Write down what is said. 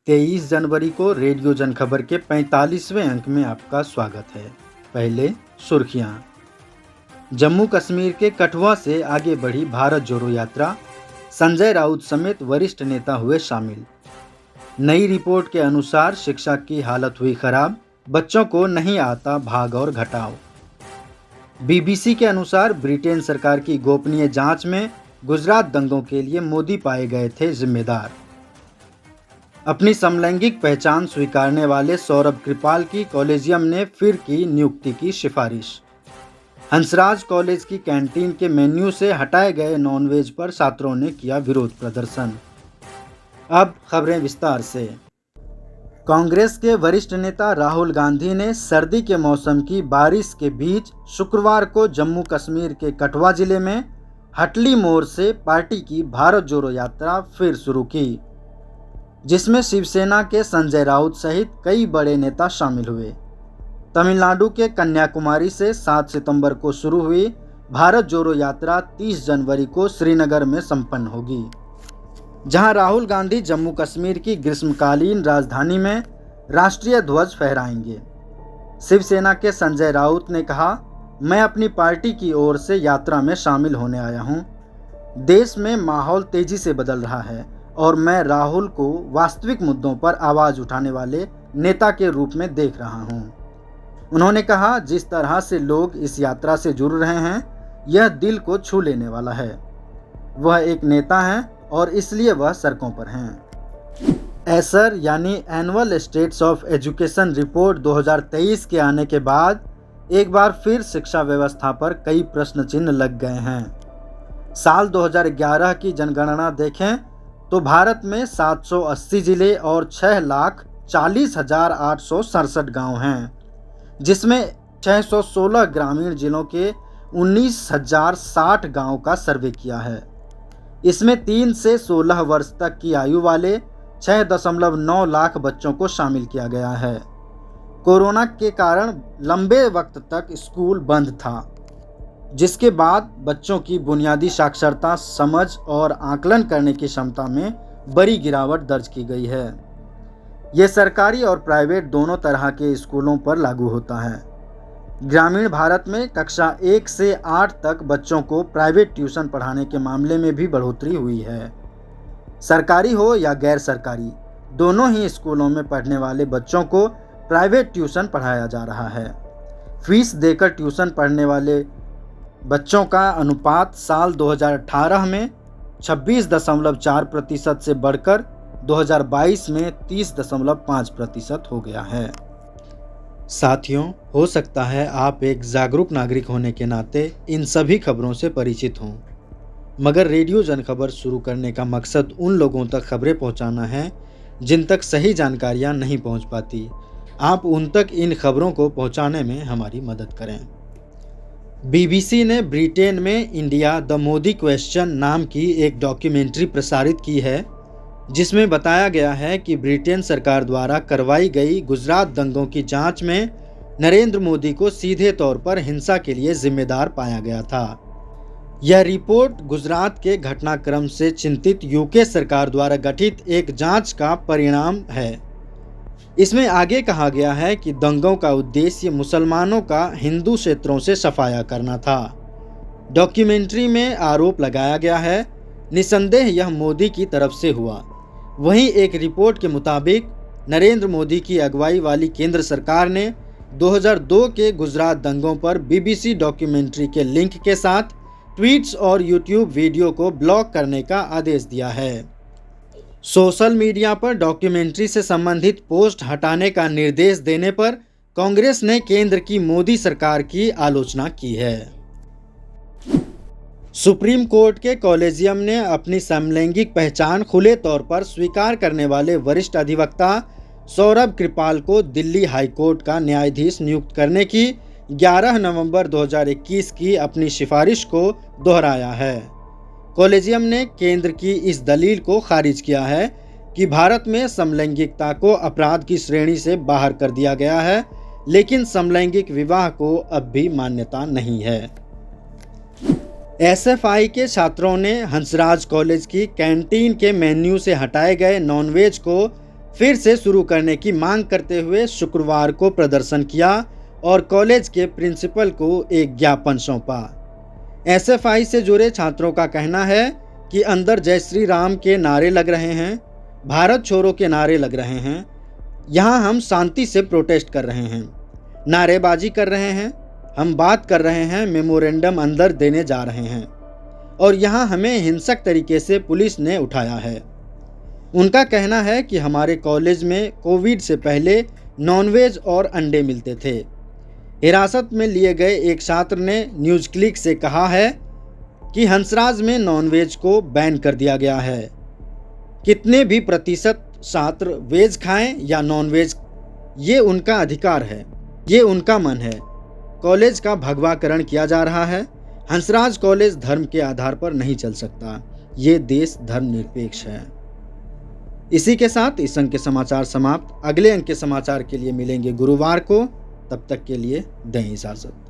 23 जनवरी को रेडियो जनखबर के 45वें अंक में आपका स्वागत है। पहले सुर्खियां। जम्मू कश्मीर के कठुआ से आगे बढ़ी भारत जोड़ो यात्रा, संजय राउत समेत वरिष्ठ नेता हुए शामिल। नई रिपोर्ट के अनुसार शिक्षा की हालत हुई खराब, बच्चों को नहीं आता भाग और घटाव। बीबीसी के अनुसार ब्रिटेन सरकार की गोपनीय जांच में गुजरात दंगों के लिए मोदी पाए गए थे जिम्मेदार। अपनी समलैंगिक पहचान स्वीकारने वाले सौरभ कृपाल की कॉलेजियम ने फिर की नियुक्ति की सिफारिश। हंसराज कॉलेज की कैंटीन के मेन्यू से हटाए गए नॉनवेज पर छात्रों ने किया विरोध प्रदर्शन। अब खबरें विस्तार से। कांग्रेस के वरिष्ठ नेता राहुल गांधी ने सर्दी के मौसम की बारिश के बीच शुक्रवार को जम्मू कश्मीर के कठुआ जिले में हटली मोड़ से पार्टी की भारत जोड़ो यात्रा फिर शुरू की, जिसमें शिवसेना के संजय राउत सहित कई बड़े नेता शामिल हुए। तमिलनाडु के कन्याकुमारी से 7 सितंबर को शुरू हुई भारत जोड़ो यात्रा 30 जनवरी को श्रीनगर में संपन्न होगी, जहां राहुल गांधी जम्मू कश्मीर की ग्रीष्मकालीन राजधानी में राष्ट्रीय ध्वज फहराएंगे। शिवसेना के संजय राउत ने कहा, मैं अपनी पार्टी की ओर से यात्रा में शामिल होने आया हूं। देश में माहौल तेजी से बदल रहा है और मैं राहुल को वास्तविक मुद्दों पर आवाज़ उठाने वाले नेता के रूप में देख रहा हूं। उन्होंने कहा, जिस तरह से लोग इस यात्रा से जुड़ रहे हैं, यह दिल को छू लेने वाला है। वह एक नेता हैं और इसलिए वह सड़कों पर हैं। एसर यानी annual states of education report 2023 के आने के बाद एक बार फिर शिक्षा व्यवस्था पर कई प्रश्न चिन्ह लग गए हैं। साल 2011 की जनगणना देखें तो भारत में 780 जिले और 6,40,867 गांव हैं, जिसमें 616 ग्रामीण जिलों के 19,060 गांव का सर्वे किया है। इसमें 3 से 16 वर्ष तक की आयु वाले 6.9 लाख बच्चों को शामिल किया गया है। कोरोना के कारण लंबे वक्त तक स्कूल बंद था, जिसके बाद बच्चों की बुनियादी साक्षरता, समझ और आकलन करने की क्षमता में बड़ी गिरावट दर्ज की गई है। ये सरकारी और प्राइवेट दोनों तरह के स्कूलों पर लागू होता है। ग्रामीण भारत में कक्षा 1 से 8 तक बच्चों को प्राइवेट ट्यूशन पढ़ाने के मामले में भी बढ़ोतरी हुई है। सरकारी हो या गैर सरकारी, दोनों ही स्कूलों में पढ़ने वाले बच्चों को प्राइवेट ट्यूशन पढ़ाया जा रहा है। फीस देकर ट्यूशन पढ़ने वाले बच्चों का अनुपात साल 2018 में 26.4% से बढ़कर 2022 में 30.5% हो गया है। साथियों, हो सकता है आप एक जागरूक नागरिक होने के नाते इन सभी खबरों से परिचित हों, मगर रेडियो जनखबर शुरू करने का मकसद उन लोगों तक खबरें पहुंचाना है जिन तक सही जानकारियां नहीं पहुंच पाती। आप उन तक इन खबरों को पहुंचाने में हमारी मदद करें। बीबीसी ने ब्रिटेन में इंडिया द मोदी क्वेश्चन नाम की एक डॉक्यूमेंट्री प्रसारित की है, जिसमें बताया गया है कि ब्रिटेन सरकार द्वारा करवाई गई गुजरात दंगों की जांच में नरेंद्र मोदी को सीधे तौर पर हिंसा के लिए जिम्मेदार पाया गया था। यह रिपोर्ट गुजरात के घटनाक्रम से चिंतित यूके सरकार द्वारा गठित एक जांच का परिणाम है। इसमें आगे कहा गया है कि दंगों का उद्देश्य मुसलमानों का हिंदू क्षेत्रों से सफाया करना था। डॉक्यूमेंट्री में आरोप लगाया गया है, निसंदेह यह मोदी की तरफ से हुआ। वहीं एक रिपोर्ट के मुताबिक नरेंद्र मोदी की अगुवाई वाली केंद्र सरकार ने 2002 के गुजरात दंगों पर बीबीसी डॉक्यूमेंट्री के लिंक के साथ ट्वीट्स और यूट्यूब वीडियो को ब्लॉक करने का आदेश दिया है। सोशल मीडिया पर डॉक्यूमेंट्री से संबंधित पोस्ट हटाने का निर्देश देने पर कांग्रेस ने केंद्र की मोदी सरकार की आलोचना की है। सुप्रीम कोर्ट के कॉलेजियम ने अपनी समलैंगिक पहचान खुले तौर पर स्वीकार करने वाले वरिष्ठ अधिवक्ता सौरभ कृपाल को दिल्ली हाई कोर्ट का न्यायाधीश नियुक्त करने की 11 नवंबर 2021 की अपनी सिफारिश को दोहराया है। कॉलेजियम ने केंद्र की इस दलील को खारिज किया है कि भारत में समलैंगिकता को अपराध की श्रेणी से बाहर कर दिया गया है, लेकिन समलैंगिक विवाह को अब भी मान्यता नहीं है। एसएफआई के छात्रों ने हंसराज कॉलेज की कैंटीन के मेन्यू से हटाए गए नॉनवेज को फिर से शुरू करने की मांग करते हुए शुक्रवार को प्रदर्शन किया और कॉलेज के प्रिंसिपल को एक ज्ञापन सौंपा। एसएफआई से जुड़े छात्रों का कहना है कि अंदर जय श्री राम के नारे लग रहे हैं, भारत छोड़ो के नारे लग रहे हैं। यहाँ हम शांति से प्रोटेस्ट कर रहे हैं, नारेबाजी कर रहे हैं, हम बात कर रहे हैं, मेमोरेंडम अंदर देने जा रहे हैं और यहाँ हमें हिंसक तरीके से पुलिस ने उठाया है। उनका कहना है कि हमारे कॉलेज में कोविड से पहले नॉनवेज और अंडे मिलते थे। हिरासत में लिए गए एक छात्र ने न्यूज़ क्लिक से कहा है कि हंसराज में नॉनवेज को बैन कर दिया गया है। कितने भी प्रतिशत छात्र वेज खाएं या नॉनवेज, ये उनका अधिकार है, ये उनका मन है। कॉलेज का भगवाकरण किया जा रहा है। हंसराज कॉलेज धर्म के आधार पर नहीं चल सकता। ये देश धर्मनिरपेक्ष है। इसी के साथ इस अंक के समाचार समाप्त। अगले अंक के समाचार के लिए मिलेंगे गुरुवार को। तब तक के लिए दें इजाज़त।